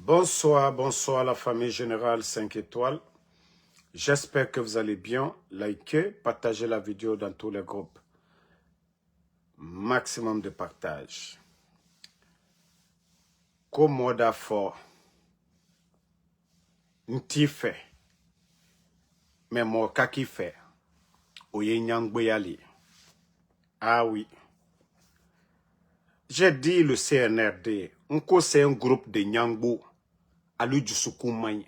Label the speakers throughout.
Speaker 1: Bonsoir, bonsoir la famille générale 5 étoiles. J'espère que vous allez bien. Likez, partagez la vidéo dans tous les groupes. Maximum de partage. Komoda fort. Nti fait. Mais moi, kaki fait. Oye nyangboyali. Ah oui. J'ai dit le CNRD. C'est un groupe de Nyangbo. Alu Djoussoukoumagne.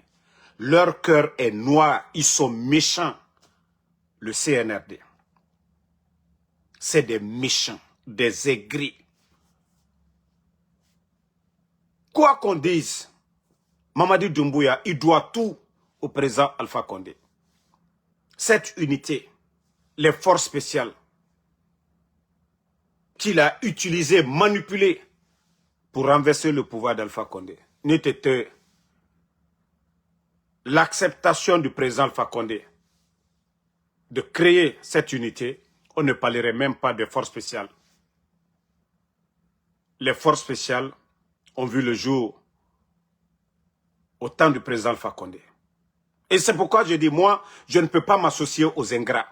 Speaker 1: Leur cœur est noir. Ils sont méchants. Le CNRD. C'est des méchants. Des aigris. Quoi qu'on dise, Mamadi Doumbouya, il doit tout au président Alpha Condé. Cette unité, les forces spéciales, qu'il a utilisées, manipulées pour renverser le pouvoir d'Alpha Condé, n'était l'acceptation du président Alpha Condé de créer cette unité, on ne parlerait même pas des forces spéciales. Les forces spéciales ont vu le jour au temps du président Alpha Condé. Et c'est pourquoi je dis, moi, je ne peux pas m'associer aux ingrats.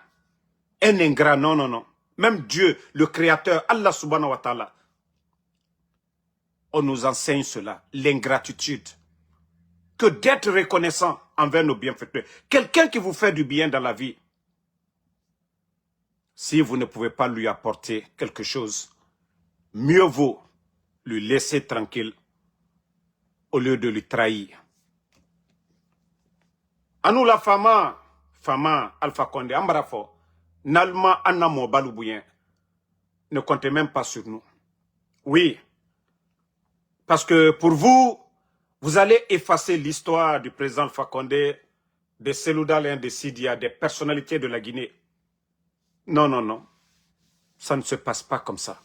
Speaker 1: Un ingrat, non, non, non. Même Dieu, le Créateur, Allah subhanahu wa ta'ala, on nous enseigne cela, l'ingratitude. Que d'être reconnaissant envers nos bienfaiteurs. Quelqu'un qui vous fait du bien dans la vie, si vous ne pouvez pas lui apporter quelque chose, mieux vaut lui laisser tranquille au lieu de lui trahir. À nous la fama Alpha Condé, Ambarafo, Nalma Anna Mobaloubouen, ne comptez même pas sur nous. Oui, parce que pour vous, vous allez effacer l'histoire du président Alpha Condé, de Seloudalien, de Sidia, des personnalités de la Guinée. Non, non, non. Ça ne se passe pas comme ça.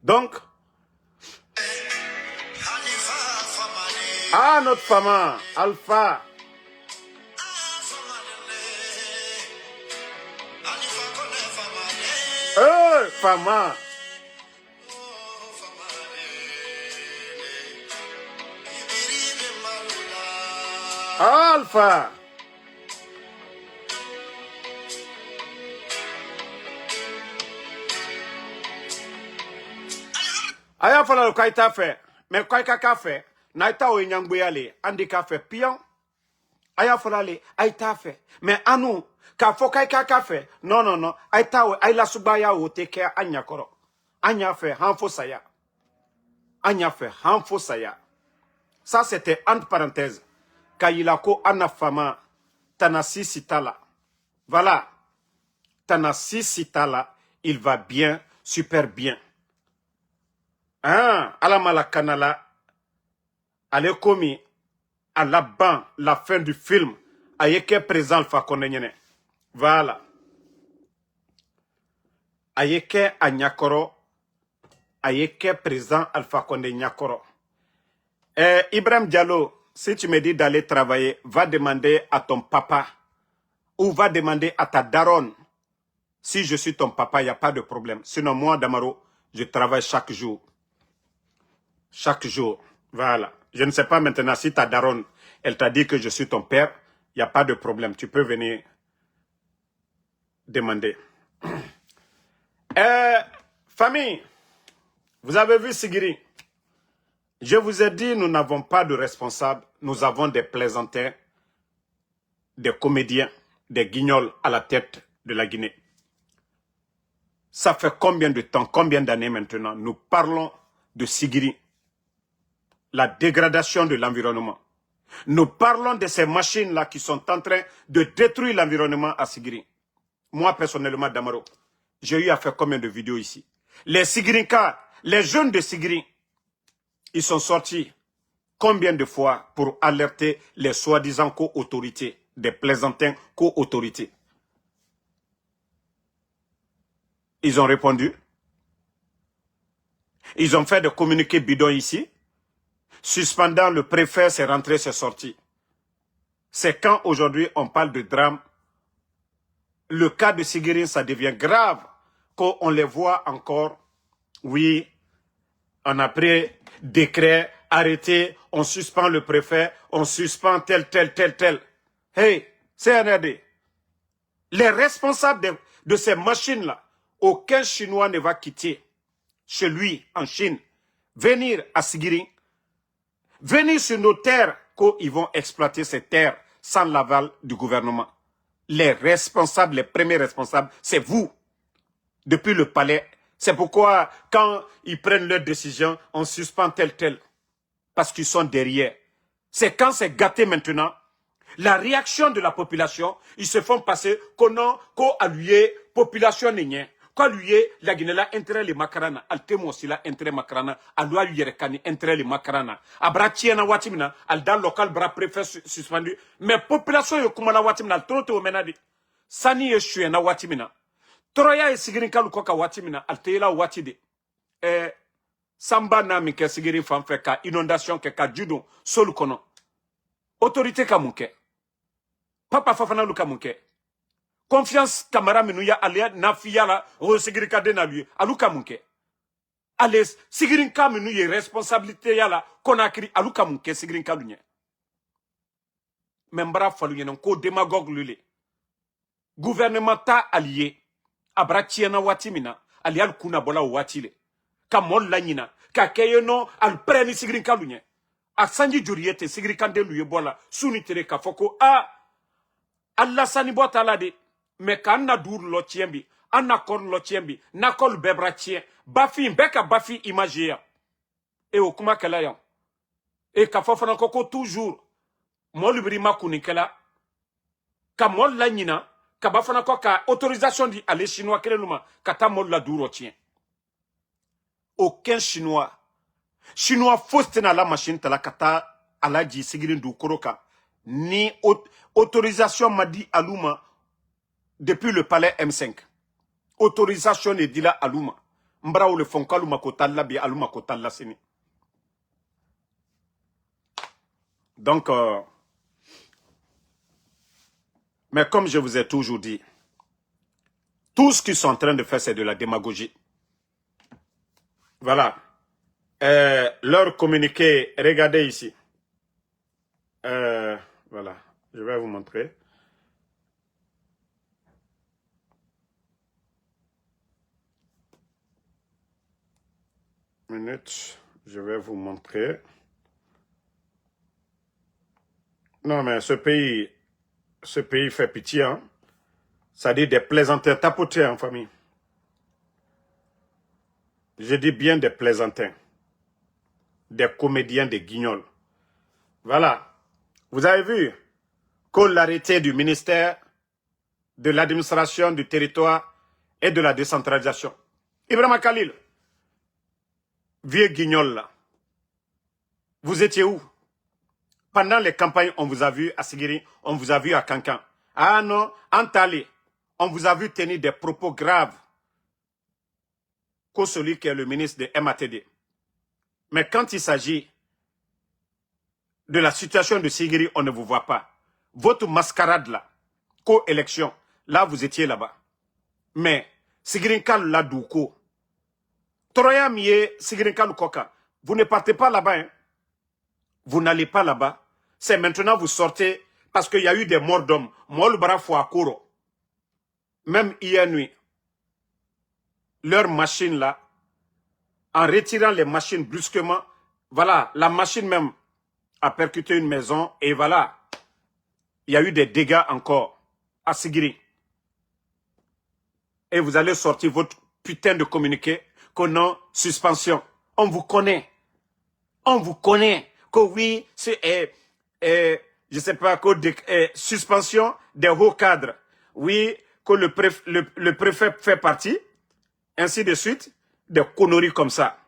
Speaker 1: Donc, notre femme, Alpha. Fama. Alpha. Aya fala lo kaita fait. Mais quoi ka fait? Naita o nyangboyale andi ka fait pion. Aya fala le aita fait. Mais anu ka fo ka fait. Non non non. Aita o ay la subaya o teke anya koro. Anya fait hanfo saya. Anya fait hanfo saya. Ça c'était entre parenthèses. Kayilako anafama tanasi sitala. Voilà. Tanasi sitala, il va bien, super bien. Alamala kanala, ale komi, à la ban, la fin du film, ayeke présent Alpha Condé nyene. Voilà. Ayeke a nyakoro, ayeke présent Alpha Condé nyakoro. Ibrahim Diallo, si tu me dis d'aller travailler, va demander à ton papa ou va demander à ta daronne. Si je suis ton papa, il n'y a pas de problème. Sinon, moi, Damaro, je travaille chaque jour. Chaque jour. Voilà. Je ne sais pas maintenant si ta daronne, elle t'a dit que je suis ton père, il n'y a pas de problème. Tu peux venir demander. Famille, vous avez vu Sigiri. Je vous ai dit, nous n'avons pas de responsables. Nous avons des plaisantins, des comédiens, des guignols à la tête de la Guinée. Ça fait combien de temps, combien d'années maintenant, nous parlons de Sigiri, la dégradation de l'environnement. Nous parlons de ces machines-là qui sont en train de détruire l'environnement à Sigiri. Moi, personnellement, Damaro, j'ai eu à faire combien de vidéos ici? Les Sigirinkas, les jeunes de Sigiri, ils sont sortis combien de fois pour alerter les soi-disant co-autorités, des plaisantins co-autorités? Ils ont répondu. Ils ont fait des communiqués bidons ici. Suspendant le préfet, c'est rentré, c'est sorti. C'est quand aujourd'hui on parle de drame, le cas de Sigiri, ça devient grave, qu'on les voit encore. Oui, on a pris décret arrêter, on suspend le préfet, on suspend tel. Hey, CNRD, les responsables de ces machines-là, aucun Chinois ne va quitter chez lui en Chine, venir à Sigiri, venir sur nos terres, qu'ils vont exploiter ces terres sans l'aval du gouvernement. Les responsables, les premiers responsables, c'est vous, depuis le palais. C'est pourquoi, quand ils prennent leurs décisions, on suspend tel. Parce qu'ils sont derrière. C'est quand c'est gâté maintenant, la réaction de la population, ils se font passer qu'on alluye population n'est ko alluye la Guinée intérêt les makarana, al temo aussi la intérêt makarana, alua yerekani intérêt les makarana. Abra tiena watimina, al dans local bras préfet suspendu. Mais population yo kumana watimina, al trote au menadi. Sani ye na watimina. Troya e sigirin kalu koka watimina, al teela watide. Samba na mi ke sigirin fanfe ka inondation ke ka judo solu kono. Autorité ka munke. Papa Fafana Luka Munke. Confiance Kamara Minuya Alia Nafiyala o Sigirika Denalu Aluka Munke. Allez, Sigirinka Minuye responsabilité yala Konakri Aluka Munke Sigirinka Lunye. Membra Faluyen ko démagogue lule. Gouvernement ta allié. Abratiena Watimina. Alial Kuna Bola Watile. Kamol Lanina. Kakeyeno al preni Sigirinka Lunye. A Sanji Juriete Sigirika de Luye Bola. Sunitere Kafoko. Allah sani bota la de mais kan na dur lo tiembi anna kor lo tiembi na kol bebra tien bafi beka bafi imagea e o kuma kala ya e ka fofana koko toujours mo libri makuni kala ka mo la nyina ka bafana ko ka autorisation di aller chinois keleluma kata mo la duro tien aucun chinois faustena la machine tala kata alaji sigirin du koroka ni autorisation m'a dit Aluma depuis le palais M5. Autorisation est dit là Aluma. Mbra ou le font Kaluma Kotalla bi Aluma Kotalla sini. Donc, mais comme je vous ai toujours dit, tout ce qu'ils sont en train de faire, c'est de la démagogie. Voilà. Leur communiqué, regardez ici. Voilà, je vais vous montrer. Minute, je vais vous montrer. Non, mais ce pays fait pitié, hein. Ça dit des plaisantins tapotés en famille. Je dis bien des plaisantins. Des comédiens, des guignols. Voilà. Vous avez vu que l'arrêté du ministère de l'administration du territoire et de la décentralisation. Ibrahima Khalil, vieux guignol là, vous étiez où? Pendant les campagnes, on vous a vu à Sigiri, on vous a vu à Kankan. Ah non, en Tali, on vous a vu tenir des propos graves que celui qui est le ministre de MATD. Mais quand il s'agit de la situation de Sigiri, on ne vous voit pas. Votre mascarade là, co-élection, là vous étiez là-bas. Mais Sigirinkal la douko. Troya miye Sigirinkal koka. Vous ne partez pas là-bas. Hein? Vous n'allez pas là-bas. C'est maintenant vous sortez parce qu'il y a eu des morts d'hommes. Molbara Fouakoro. Même hier nuit, leur machine là, en retirant les machines brusquement, voilà, la machine même a percuté une maison et voilà, il y a eu des dégâts encore à Sigiri. Et vous allez sortir votre putain de communiqué qu'on a suspension. On vous connaît. On vous connaît. Que oui, c'est, je sais pas, que suspension des hauts cadres. Oui, que le préfet fait partie. Ainsi de suite. Des conneries comme ça.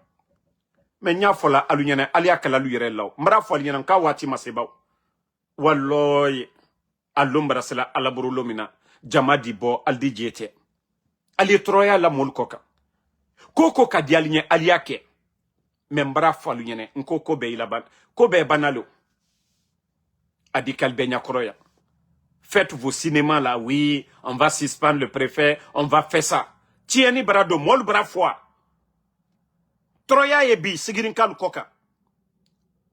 Speaker 1: Mais nya fola alunyana alia kala luyere law mara fo alunyana ka wati maseba walloy alumbra sala alaburu lomina jamadi bo aldi jete ali troya la molkoka koko ka dialinye aliake membra fo alunyana nkoko be ilaban ko be banalo adikal benya kroya. Faites vos cinémas là, oui, on va suspendre le préfet, on va faire ça. Tieni brado mol bra foi. Troya ebi Sigirinkal koka.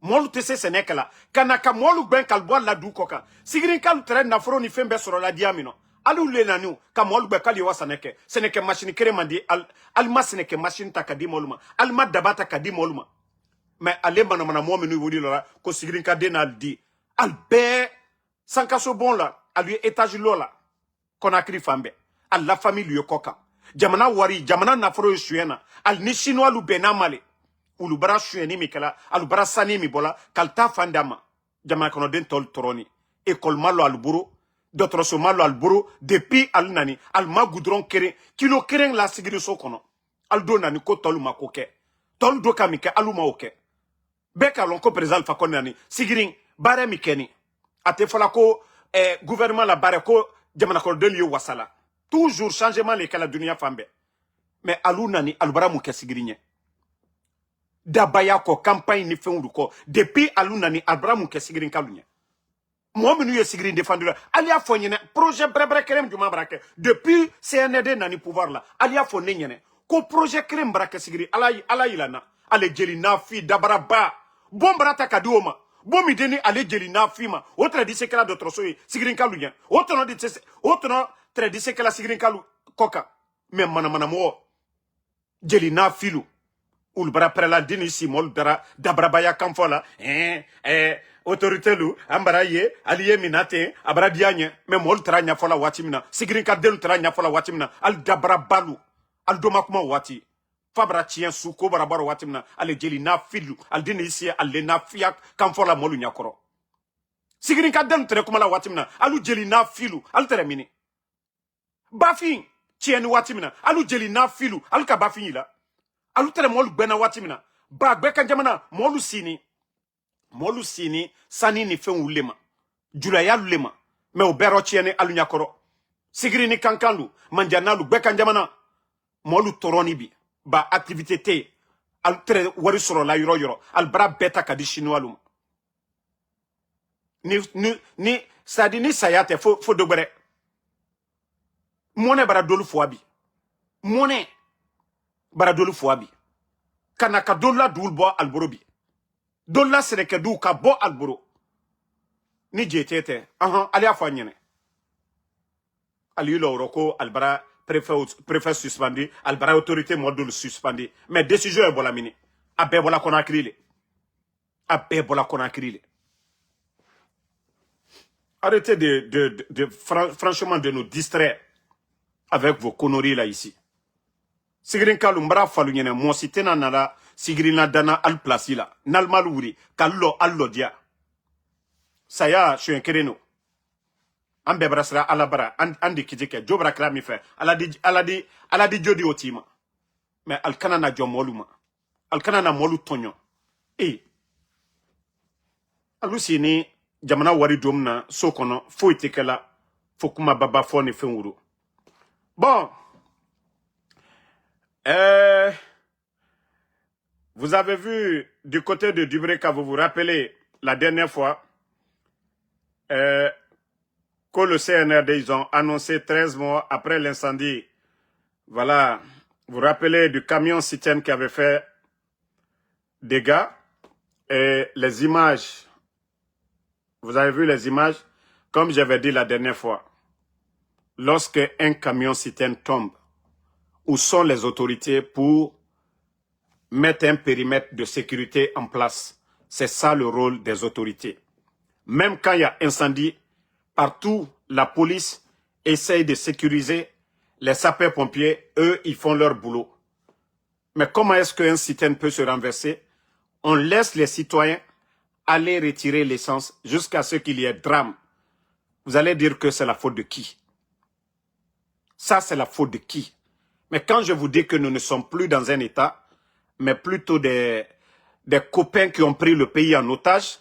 Speaker 1: Molu te se senekala. Kanaka molu ben kalboa la du koka. Sigirin kalu tere nafro ni fembe soro la diamino. Alu le nanu ka molu be kali wasaneke. Seneke machine kere mandi alma seneke machine ta kadi moluma. Alma dabata kadi moluma. Mais ale mana mo menu wodi lora ko sigirin ka de na di. Albe sankaso bon la, alu étage lola. Konakri fambe. Al la famille lui koka. Jamana wari, jamana nafro yuena. Al ni chinois lu benamale. Ulu bara shuyeni mikela, alu bara sani mi bola, kalta fandama. Jamana kono den tol toroni. Ekol malo alburu, dotroso malo alburu, depuis al nani, al ma goudron keren, kilo keren la sigiri so kono. Al do nani ko tolu ma koke. Tol do kamike alu ma oke. Beka lonko prezal fa nani, sigirin, bare mikeni. Ate fala ko, gouvernement la bare ko, jamana kono den yo wasala. Toujours changement le kala dunia fambe. Mais alu nani, alu bara muke sigirinye. Dabaya ko campagne ni fengu ko depuis aluna ni Abraham ke sigirin kalunya mo menu ye sigirin défendre alia fonyene projet brebre kerem djuma brake depuis CND nani pouvoir là alia fonne nyene ko projet kerem brake sigiri ala ilana ale jeli na fi dabara ba bombrata kadoma bomi deni ale jeli na fi ma autre dit c'est que la d'autre soy sigirin kalunya autre no dit autre no très dit c'est que la sigirin kalu koka même mana mo jeli na filu ulbara prela dini simol dara dabrabaya kamfola autorité lu ambara ye aliye minate abara dianye mais mol tranya fola watimina sigrin ka delu tranya fola watimina al dabrabalu al domakuma wati fabra tien suko barabaro watimina ale jeli na filu al dini isi al na fiak kamfola molu nyakoro sigrin ka delu tre kuma la watimina alu jeli na filu al tere mini bafin tien watimina alu jeli na filu al ka bafin la alu tere molu bena watimina ba gbeka jamana molu sini sani ni fen ulema julaya lema me obero chiene alu nyakoro sigiri ni kankanlu manjanalu gbeka jamana molu toroni bi ba activité te alu tere wari soro la yoro al bra beta kadi chinois ni sadi ni sayate fo dogbere mone bara dolu foabi mone bara dolu foabi kanaka dolla dulbo alborobi dolla sereke du ka bo alboro ni jetete ali afanyene ali lo roko albara préfet suspendu albara autorité module suspendu mais décision est bolamini abe bola konakrile arrêtez franchement de nous distraire avec vos conneries là ici. Sigirin kalu mbara falu nyene mo sitena nala sigirina dana al place la nalmal wuri kallo allo dia saya shuen kereno ambe brasra alabara andi kijike jobra krami fe aladi jodi otima mais alkana na jomoluma alkana na molu tonyo alusini jamana wari domna sokono fo itekela fokuma baba foni fenwuru bon. Vous avez vu du côté de Dubreka, vous vous rappelez la dernière fois que le CNRD, ils ont annoncé 13 mois après l'incendie. Voilà, vous vous rappelez du camion citerne qui avait fait dégâts et les images. Vous avez vu les images, comme j'avais dit la dernière fois. Lorsque un camion citerne tombe, où sont les autorités pour mettre un périmètre de sécurité en place? C'est ça le rôle des autorités. Même quand il y a incendie, partout, la police essaye de sécuriser. Les sapeurs-pompiers, eux, ils font leur boulot. Mais comment est-ce qu'un citerne peut se renverser? On laisse les citoyens aller retirer l'essence jusqu'à ce qu'il y ait drame. Vous allez dire que c'est la faute de qui? Ça, c'est la faute de qui? Mais quand je vous dis que nous ne sommes plus dans un État, mais plutôt des copains qui ont pris le pays en otage,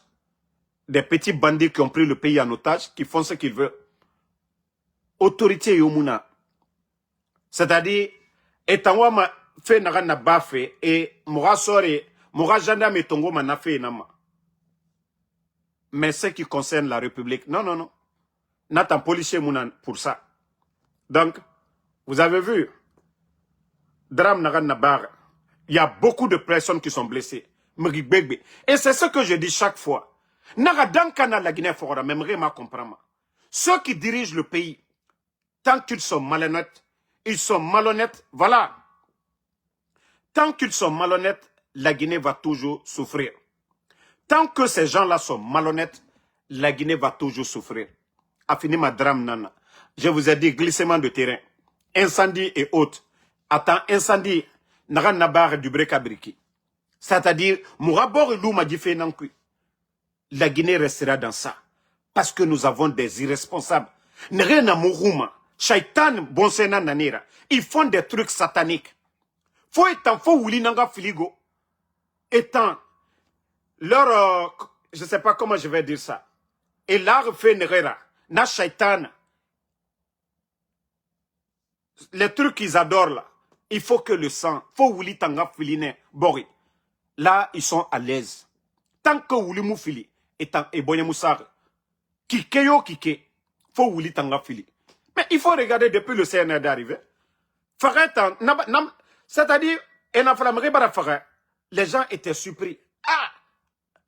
Speaker 1: des petits bandits qui ont pris le pays en otage, qui font ce qu'ils veulent. Autorité Yomuna. C'est-à-dire, étant ma fait na bafe et mora sore, mora gendarme tongo na fait nama. Mais ce qui concerne la République, non. N'attend policier mounan pour ça. Donc, vous avez vu, drame nagan nabar, il y a beaucoup de personnes qui sont blessées. Et c'est ce que je dis chaque fois. Naga dankana la Guinée fora, même ma comprendre. Ceux qui dirigent le pays, tant qu'ils sont malhonnêtes, ils sont malhonnêtes, voilà. Tant qu'ils sont malhonnêtes, la Guinée va toujours souffrir. Tant que ces gens-là sont malhonnêtes, la Guinée va toujours souffrir. Afini ma drame nana. Je vous ai dit glissement de terrain, incendie et autres. Attends, incendie, naga nabar du brekabriki. C'est-à-dire, mourabor et louma di nankui. La Guinée restera dans ça. Parce que nous avons des irresponsables. Nerena mourouma, shaitan bonsena nanira. Ils font des trucs sataniques. Faut étant, faut wuli nanga filigo. Étant, leur, je sais pas comment je vais dire ça. Et l'art fait nerera. Na shaitan. Les trucs qu'ils adorent là. Il faut que le sang, faut wuli tanga filine, bori. Là, ils sont à l'aise. Tant que wuli mou fili, et bonye moussar, kike yo kike, faut wuli tanga fili. Mais il faut regarder depuis le CNR d'arriver. C'est-à-dire, les gens étaient surpris. Ah!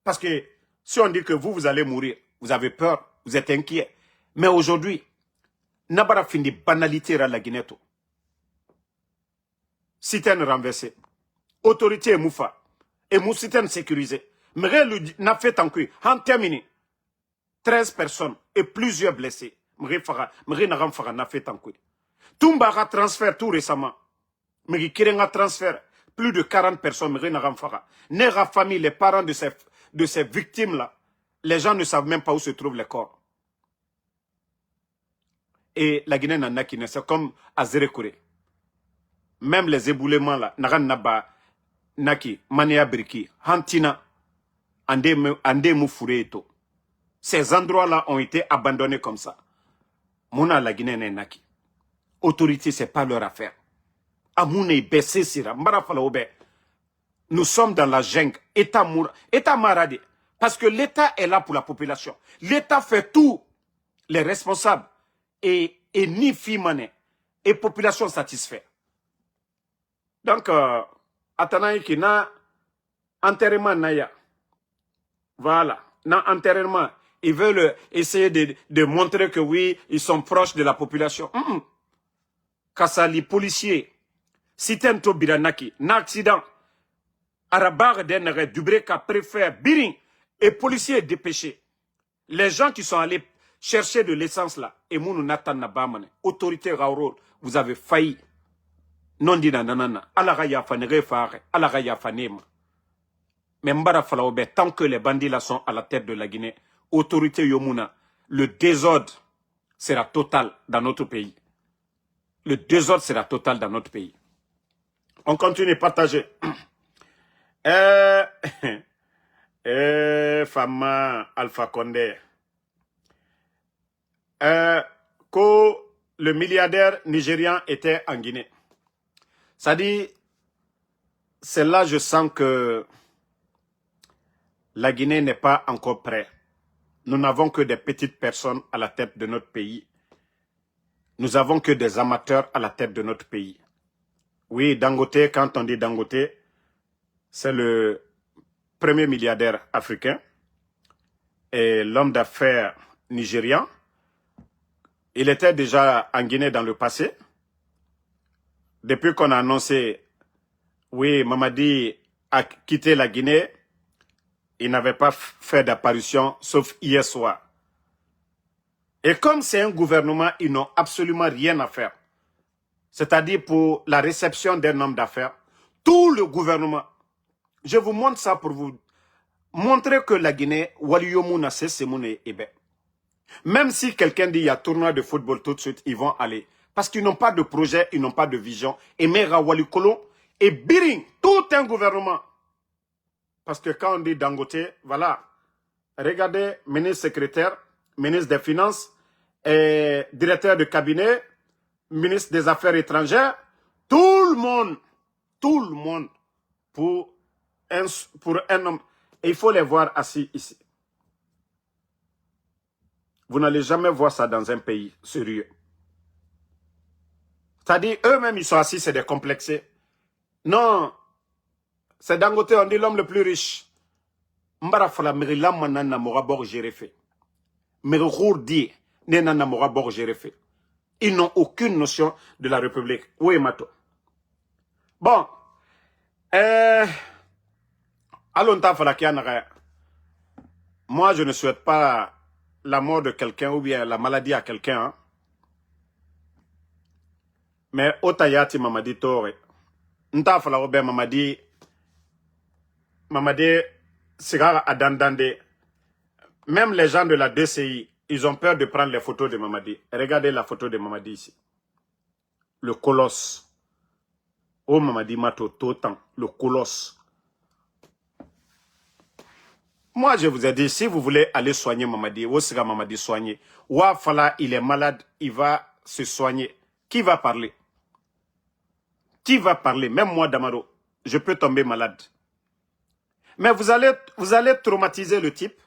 Speaker 1: Parce que si on dit que vous allez mourir, vous avez peur, vous êtes inquiet. Mais aujourd'hui, Nabara fini banalité à la Guinée. Citerne renversée. Autorité moufa. Et mou citerne sécurisée. Mais n'a fait en cuit. En terminé. 13 personnes et plusieurs blessés. M're n'a fait en cuit. Tumbara transfert tout récemment. Mais qui a transfert plus de 40 personnes. M're n'a fara. Nera famille, les parents de ces victimes-là. Les gens ne savent même pas où se trouvent les corps. Et la Guinée n'a qui c'est comme à Zérekouré. Même les éboulements là, Naran Naba, Naki, Mania Briki, Hantina, Ande Moufureto. Ces endroits-là ont été abandonnés comme ça. Mouna la Guinée n'est Naki. Autorité, c'est pas leur affaire. Amoune baissé sira, Mbarafala Obe. Nous sommes dans la jungle, État maradé. Parce que l'État est là pour la population. L'État fait tout. Les responsables et ni Fimane et population satisfaite. Donc, Atanaï qui n'a enterrement naya. Voilà. N'a enterrement. Ils veulent essayer de montrer que oui, ils sont proches de la population. Kassali, policiers, Sitento Biranaki, n'accident. Arabar Denere, Dubreka préfère Biring et policiers dépêchés. Les gens qui sont allés chercher de l'essence là, et Mounou Nathan Nabamane, autorité Raoul, vous avez failli. Non dit nanana, Alaraya Fanere Fare, Alaraya Fanema. Mais Mbara Falaobe, tant que les bandits là sont à la tête de la Guinée, autorité Yomuna, le désordre sera total dans notre pays. Le désordre sera total dans notre pays. On continue à partager. Fama Alpha Condé. Que le milliardaire nigérian était en Guinée. Ça dit, c'est là je sens que la Guinée n'est pas encore prête. Nous n'avons que des petites personnes à la tête de notre pays. Nous n'avons que des amateurs à la tête de notre pays. Oui, Dangote, quand on dit Dangote, c'est le premier milliardaire africain et l'homme d'affaires nigérian. Il était déjà en Guinée dans le passé. Depuis qu'on a annoncé, oui, Mamadi a quitté la Guinée, il n'avait pas fait d'apparition, sauf hier soir. Et comme c'est un gouvernement, ils n'ont absolument rien à faire. C'est-à-dire pour la réception d'un homme d'affaires, tout le gouvernement, je vous montre ça pour vous montrer que la Guinée, Waliyomuna, c'est Semoune Ebe. Même si quelqu'un dit il y a tournoi de football tout de suite, ils vont aller. Parce qu'ils n'ont pas de projet, ils n'ont pas de vision. Et Mera Walikolo et Biring, tout un gouvernement. Parce que quand on dit Dangote, voilà. Regardez, ministre secrétaire, ministre des Finances, et directeur de cabinet, ministre des Affaires étrangères, tout le monde pour un homme. Et il faut les voir assis ici. Vous n'allez jamais voir ça dans un pays sérieux. C'est-à-dire, eux-mêmes, ils sont assis, c'est des complexés. Non. C'est Dangote, on dit l'homme le plus riche. Mbara fala miri lamma nan na mora bor gérefe. Miri rourdi ne nan na mora bor gérefe. Ils n'ont aucune notion de la République. Oui, Mato. Bon. Allons fala kianara. Moi, je ne souhaite pas la mort de quelqu'un ou bien la maladie à quelqu'un. Hein. Mais Otayati Mamadi Tore. Nta fala Robert Mamadi Sigara Adandande. Même les gens de la DCI, ils ont peur de prendre les photos de Mamadi. Regardez la photo de Mamadi ici. Le colosse. Oh Mamadi Mato Totan, le colosse. Moi, je vous ai dit, si vous voulez aller soigner Mamadi, où sera Mamadi soigné? Ouafala, il est malade, il va se soigner. Qui va parler? Qui va parler? Même moi, Damaro, je peux tomber malade. Mais vous allez traumatiser le type.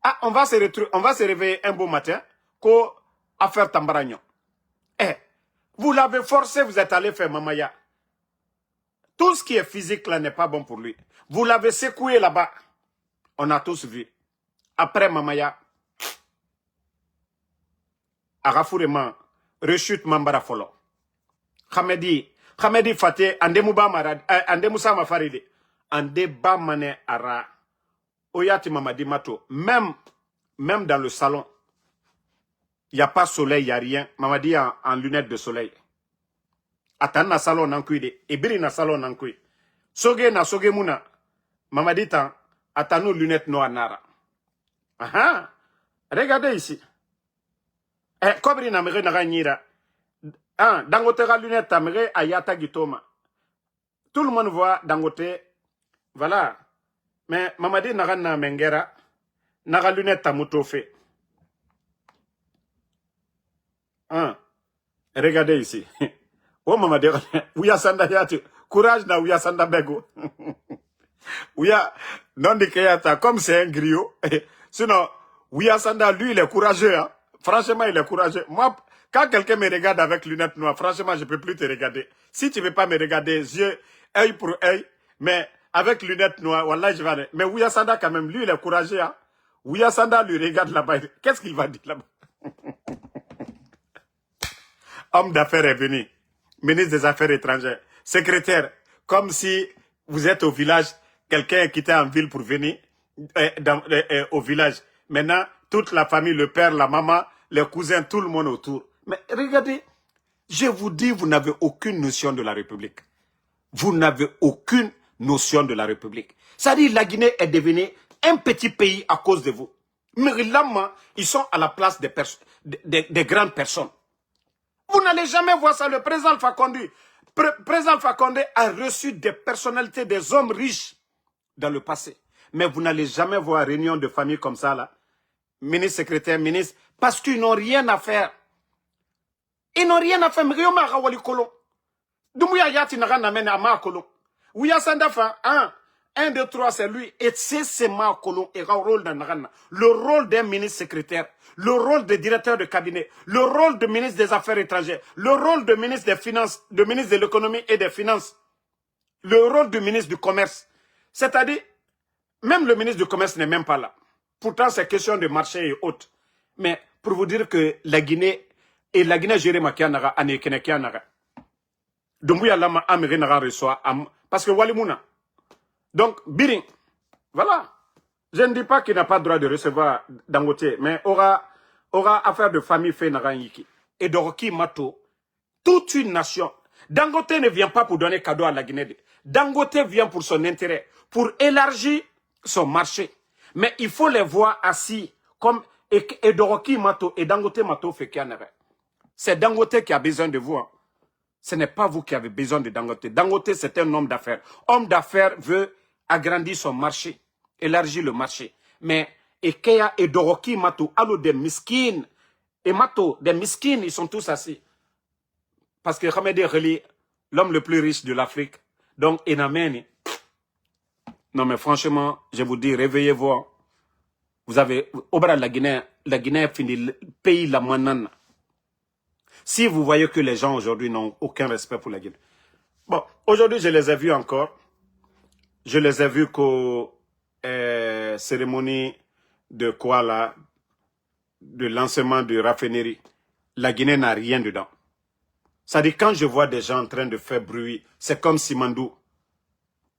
Speaker 1: Ah, on va se réveiller un beau matin, qu'au affaire Tambaragnon. Eh, vous l'avez forcé, vous êtes allé faire Mamaya. Tout ce qui est physique là n'est pas bon pour lui. Vous l'avez secoué là-bas. On a tous vu. Après Mamaya, Arafourement, rechute Mambara Folo. Khamedi Fateh, Andemouba Marad, Andemoussa Mafaride, Andeba Mane Ara, Oyati Mamadi Mato, même dans le salon, il n'y a pas soleil, il n'y a rien. Mamadi en lunettes de soleil. Atan na salon nankuide, Ebiri na salon nankui. Soge na soge muna, Mamadi tan, atano lunettes noires nara. Aha, regardez ici. Eh, Kobri na mere naga nyira. Ah, Dangote ga lunette tamere ayata gitoma. Tout le monde voit Dangote. Voilà. Mais Mamadi naga na mengera. Naga lunette tamutofe. Ah, regardez ici. Oh Mamadi, ouya sanda yatu. Courage na ouya sanda bego. Ouya, non de kayata, comme c'est un griot. Sinon, ouya sanda, lui, il est courageux. Hein? Franchement, il est courageux. Moi, quand quelqu'un me regarde avec lunettes noires, franchement, je ne peux plus te regarder. Si tu ne veux pas me regarder, yeux, œil pour œil, mais avec lunettes noires, wallah, je vais aller. Mais Ouya Sanda, quand même, lui, il est courageux. Hein? Ouya Sanda lui regarde là-bas. Qu'est-ce qu'il va dire là-bas? Homme d'affaires est venu. Ministre des Affaires étrangères. Secrétaire. Comme si vous êtes au village, quelqu'un est quitté en ville pour venir au village. Maintenant, toute la famille, le père, la maman, les cousins, tout le monde autour. Mais regardez, je vous dis, vous n'avez aucune notion de la République. Vous n'avez aucune notion de la République. C'est-à-dire la Guinée est devenue un petit pays à cause de vous. Mais là, ils sont à la place des grandes personnes. Vous n'allez jamais voir ça. Le président Alpha Condé, président Alpha Condé a reçu des personnalités, des hommes riches dans le passé. Mais vous n'allez jamais voir réunion de famille comme ça, là. Ministre, secrétaire, ministre, parce qu'ils n'ont rien à faire. Ils n'ont rien à faire. Mais Rioma Rawali Kolon. Dumouya Yati Naran Namen Ama Kolon. Ouya Sandafa, 1, 2, 3, c'est lui. Et c'est Ma Kolon et rôle dans Naran. Le rôle d'un ministre secrétaire, le rôle de directeur de cabinet, le rôle de ministre des Affaires étrangères, le rôle de ministre des Finances, de ministre de l'économie et des Finances, le rôle du ministre du Commerce. C'est-à-dire, même le ministre du Commerce n'est même pas là. Pourtant, c'est question de marché et autres. Mais pour vous dire que la Guinée, et la Guinée gérée Makianara, Anekene Kianara. Dumbuya Lama Amirinara reçoit, parce que Walimouna. Donc, Biring, voilà. Je ne dis pas qu'il n'a pas le droit de recevoir Dangote, mais aura affaire de famille fait Naranyiki. Et Doroki Mato, toute une nation. Dangote ne vient pas pour donner cadeau à la Guinée. Dangote vient pour son intérêt, pour élargir son marché. Mais il faut les voir assis comme Edoroki Mato et Dangote Mato fait Kianere. C'est Dangote qui a besoin de vous. Hein. Ce n'est pas vous qui avez besoin de Dangote. Dangote, c'est un homme d'affaires. Homme d'affaires veut agrandir son marché, élargir le marché. Mais Ekeya et Doroki Mato, allo des miskines, et Mato, des miskines, ils sont tous assis. Parce que Khamedi Reli, l'homme le plus riche de l'Afrique, donc Enameni. Non mais franchement, je vous dis, réveillez-vous. Hein. Vous avez, au bras de la Guinée fini, le pays la manane. Si vous voyez que les gens aujourd'hui n'ont aucun respect pour la Guinée. Bon, aujourd'hui je les ai vus encore. Je les ai vus qu'aux cérémonies de quoi là, de lancement de raffinerie. La Guinée n'a rien dedans. Ça dit quand je vois des gens en train de faire bruit, c'est comme Simandou.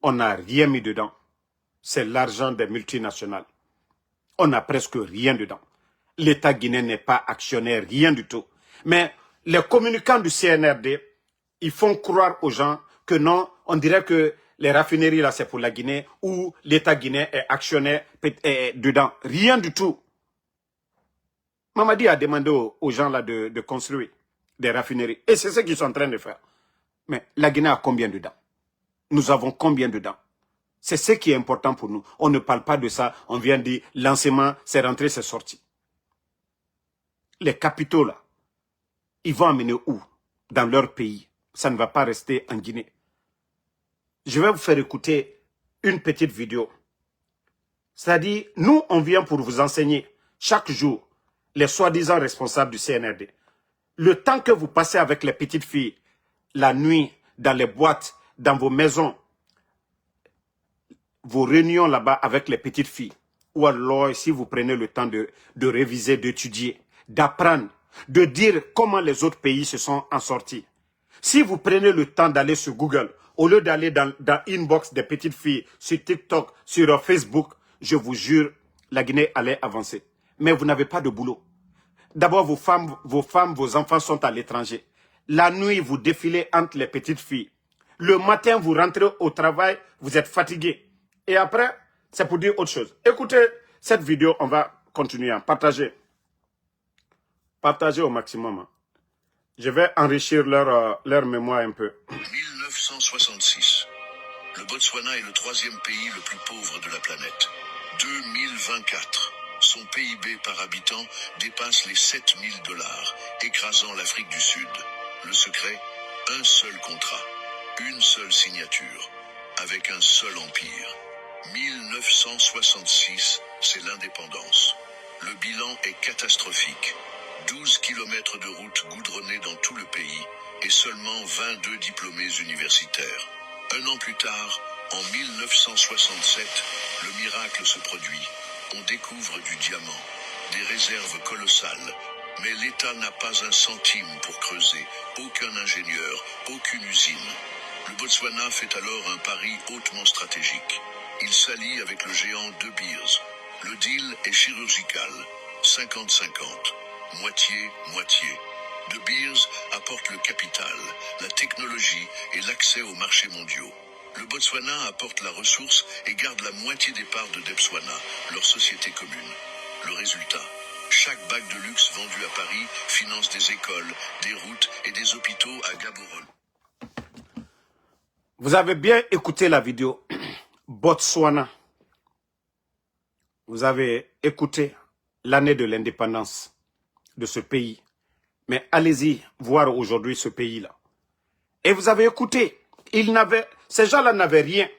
Speaker 1: On n'a rien mis dedans. C'est l'argent des multinationales. On n'a presque rien dedans. L'État guinéen n'est pas actionnaire, rien du tout. Mais les communicants du CNRD, ils font croire aux gens que non, on dirait que les raffineries là c'est pour la Guinée ou l'État guinéen est actionnaire dedans. Rien du tout. Mamadi a demandé aux gens là de construire des raffineries. Et c'est ce qu'ils sont en train de faire. Mais la Guinée a combien dedans? Nous avons combien dedans? C'est ce qui est important pour nous. On ne parle pas de ça. On vient dire lancement, c'est rentré, c'est sorti. Les capitaux là, ils vont amener où? Dans leur pays. Ça ne va pas rester en Guinée. Je vais vous faire écouter une petite vidéo. C'est-à-dire, nous, on vient pour vous enseigner chaque jour les soi-disant responsables du CNRD. Le temps que vous passez avec les petites filles, la nuit, dans les boîtes, dans vos maisons, vos réunions là-bas avec les petites filles, ou alors si vous prenez le temps de réviser, d'étudier, d'apprendre, de dire comment les autres pays se sont en sortis. Si vous prenez le temps d'aller sur Google, au lieu d'aller dans l'inbox des petites filles, sur TikTok, sur Facebook, je vous jure, la Guinée allait avancer. Mais vous n'avez pas de boulot. D'abord, vos femmes, vos enfants sont à l'étranger. La nuit, vous défilez entre les petites filles. Le matin, vous rentrez au travail, vous êtes fatigué. Et après, c'est pour dire autre chose. Écoutez cette vidéo, on va continuer à partager. Partagez au maximum. Hein. Je vais enrichir leur mémoire un peu.
Speaker 2: 1966. Le Botswana est le troisième pays le plus pauvre de la planète. 2024. Son PIB par habitant dépasse les 7 000 $, écrasant l'Afrique du Sud. Le secret, un seul contrat, une seule signature, avec un seul empire. 1966, c'est l'indépendance. Le bilan est catastrophique. 12 kilomètres de routes goudronnées dans tout le pays et seulement 22 diplômés universitaires. Un an plus tard, en 1967, le miracle se produit. On découvre du diamant, des réserves colossales, mais l'État n'a pas un centime pour creuser, aucun ingénieur, aucune usine. Le Botswana fait alors un pari hautement stratégique. Il s'allie avec le géant De Beers. Le deal est chirurgical, 50-50, moitié-moitié. De Beers apporte le capital, la technologie et l'accès aux marchés mondiaux. Le Botswana apporte la ressource et garde la moitié des parts de Debswana, leur société commune. Le résultat, chaque bague de luxe vendue à Paris finance des écoles, des routes et des hôpitaux à Gaborone.
Speaker 1: Vous avez bien écouté la vidéo. Botswana. Vous avez écouté l'année de l'indépendance de ce pays. Mais allez-y voir aujourd'hui ce pays-là. Et vous avez écouté. Ces gens-là n'avaient rien.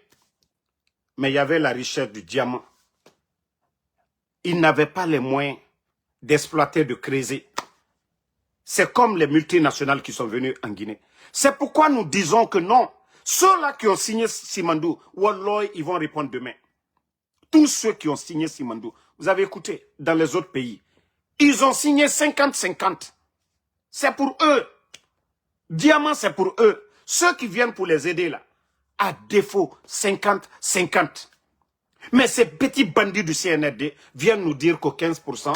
Speaker 1: Mais il y avait la richesse du diamant. Ils n'avaient pas les moyens d'exploiter, de creuser. C'est comme les multinationales qui sont venues en Guinée. C'est pourquoi nous disons que non. Ceux-là qui ont signé Simandou, Wallah, ils vont répondre demain. Tous ceux qui ont signé Simandou, vous avez écouté, dans les autres pays, ils ont signé 50-50. C'est pour eux. Diamant, c'est pour eux. Ceux qui viennent pour les aider là, à défaut, 50-50. Mais ces petits bandits du CNRD viennent nous dire qu'au 15%,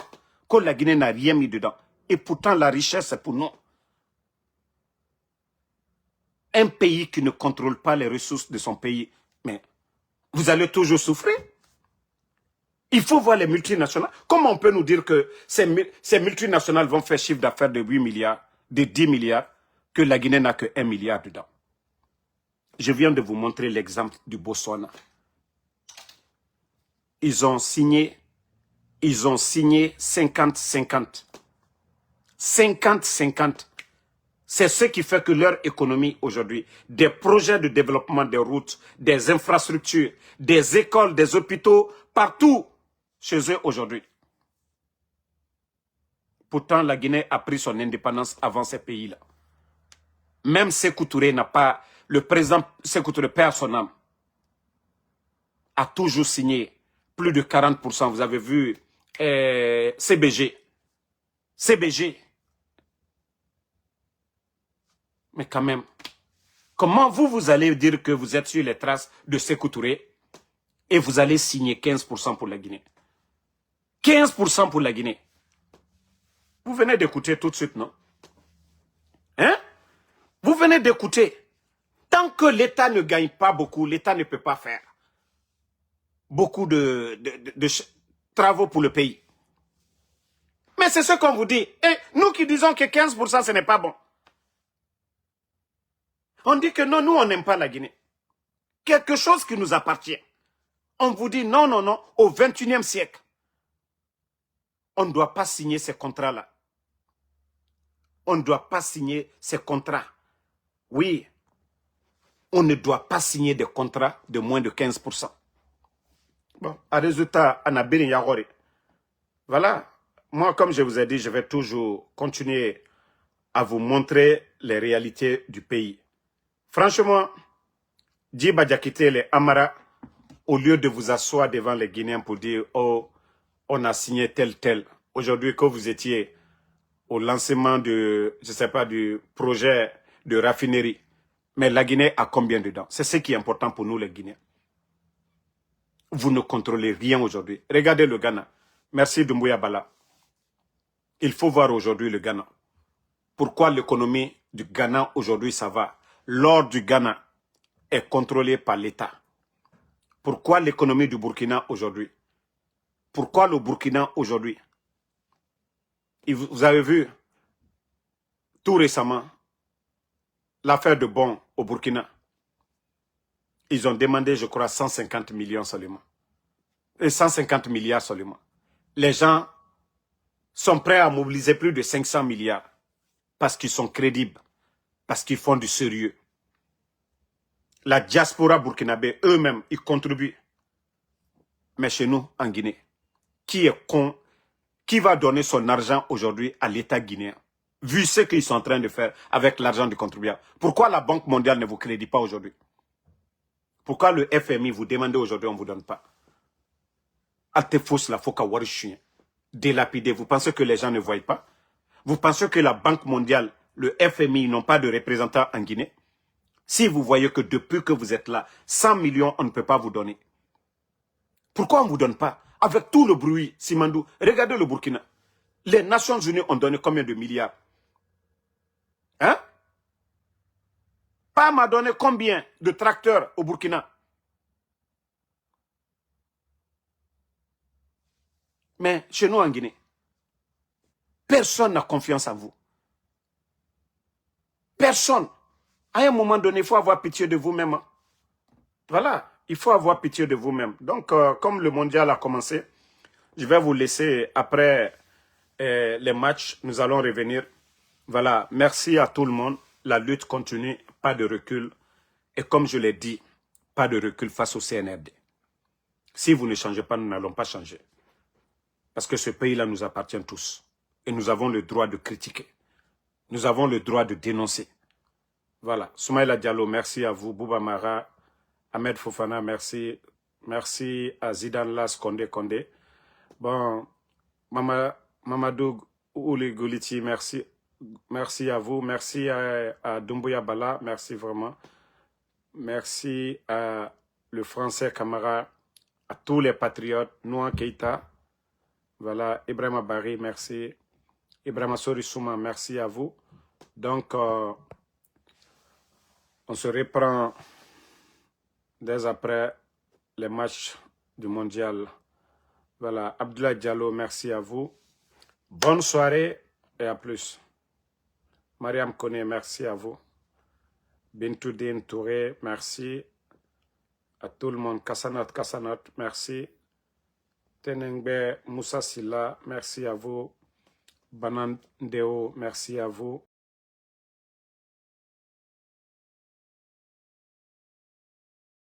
Speaker 1: que la Guinée n'a rien mis dedans. Et pourtant, la richesse, c'est pour nous. Un pays qui ne contrôle pas les ressources de son pays, mais vous allez toujours souffrir. Il faut voir les multinationales. Comment on peut nous dire que ces multinationales vont faire chiffre d'affaires de 8 milliards, de 10 milliards, que la Guinée n'a que 1 milliard dedans? Je viens de vous montrer l'exemple du Botswana. Ils ont signé 50-50. 50-50. C'est ce qui fait que leur économie aujourd'hui, des projets de développement des routes, des infrastructures, des écoles, des hôpitaux, partout chez eux aujourd'hui. Pourtant, la Guinée a pris son indépendance avant ces pays-là. Même Sékou Touré n'a pas, le président Sékou Touré perd son âme. a toujours signé plus de 40%. Vous avez vu CBG. CBG. Mais quand même, comment vous allez dire que vous êtes sur les traces de Sékou Touré et vous allez signer 15% pour la Guinée? 15% pour la Guinée. Vous venez d'écouter tout de suite, non? Hein? Vous venez d'écouter. Tant que l'État ne gagne pas beaucoup, l'État ne peut pas faire beaucoup de travaux pour le pays. Mais c'est ce qu'on vous dit. Et nous qui disons que 15%, ce n'est pas bon. On dit que non, nous, on n'aime pas la Guinée. Quelque chose qui nous appartient. On vous dit non, non, non, au 21e siècle. On ne doit pas signer ces contrats-là. On ne doit pas signer ces contrats. Oui, on ne doit pas signer des contrats de moins de 15%. Bon, à résultat, on a bien yagoré. Voilà. Moi, comme je vous ai dit, je vais toujours continuer à vous montrer les réalités du pays. Franchement, Djiba Diakité, les Amara, au lieu de vous asseoir devant les Guinéens pour dire « Oh, on a signé tel. » Aujourd'hui, que vous étiez au lancement de, je sais pas, du projet de raffinerie. Mais la Guinée a combien dedans? C'est ce qui est important pour nous, les Guinéens. Vous ne contrôlez rien aujourd'hui. Regardez le Ghana. Merci Doumbouya Bala. Il faut voir aujourd'hui le Ghana. Pourquoi l'économie du Ghana aujourd'hui ça va? L'or du Ghana est contrôlé par l'État. Pourquoi l'économie du Burkina aujourd'hui? Pourquoi le Burkina aujourd'hui? Vous avez vu tout récemment l'affaire de Bon au Burkina. Ils ont demandé, je crois, 150 millions seulement. Et 150 milliards seulement. Les gens sont prêts à mobiliser plus de 500 milliards parce qu'ils sont crédibles, parce qu'ils font du sérieux. La diaspora burkinabé, eux-mêmes, ils contribuent. Mais chez nous, en Guinée, qui est con, qui va donner son argent aujourd'hui à l'État guinéen, vu ce qu'ils sont en train de faire avec l'argent du contribuable? Pourquoi la Banque mondiale ne vous crédite pas aujourd'hui? Pourquoi le FMI vous demande aujourd'hui, on ne vous donne pas? Altefos la foka warishien. Délapidé. Vous pensez que les gens ne voient pas? Vous pensez que la Banque mondiale, le FMI n'ont pas de représentants en Guinée? Si vous voyez que depuis que vous êtes là, 100 millions, on ne peut pas vous donner. Pourquoi on ne vous donne pas? Avec tout le bruit, Simandou, regardez le Burkina. Les Nations Unies ont donné combien de milliards? Hein? PAM a donné combien de tracteurs au Burkina? Mais chez nous en Guinée, personne n'a confiance en vous. Personne. À un moment donné, il faut avoir pitié de vous-même. Hein. Voilà, il faut avoir pitié de vous-même. Donc, comme le mondial a commencé, je vais vous laisser après les matchs. Nous allons revenir. Voilà, merci à tout le monde. La lutte continue, pas de recul. Et comme je l'ai dit, pas de recul face au CNRD. Si vous ne changez pas, nous n'allons pas changer. Parce que ce pays-là nous appartient tous. Et nous avons le droit de critiquer. Nous avons le droit de dénoncer. Voilà. Soumaïla Diallo, merci à vous. Bouba Mara, Ahmed Fofana, merci. Merci à Zidane Las Condé. Bon, Mamadou Ouli Gouliti, merci. Merci à vous. Merci à Doumbouya Bala. Merci vraiment. Merci à le Français Camara, à tous les patriotes. Noa Keita. Voilà. Ibrahima Bari, merci. Ibrahima Sorissouma, merci à vous. Donc, on se reprend dès après les matchs du mondial. Voilà. Abdoulaye Diallo, merci à vous. Bonne soirée et à plus. Mariam Kone, merci à vous. Bintoudine Touré, merci. À tout le monde. Kassanat, merci. Tenengbe Moussa Silla, merci à vous. Banandeo, merci à vous.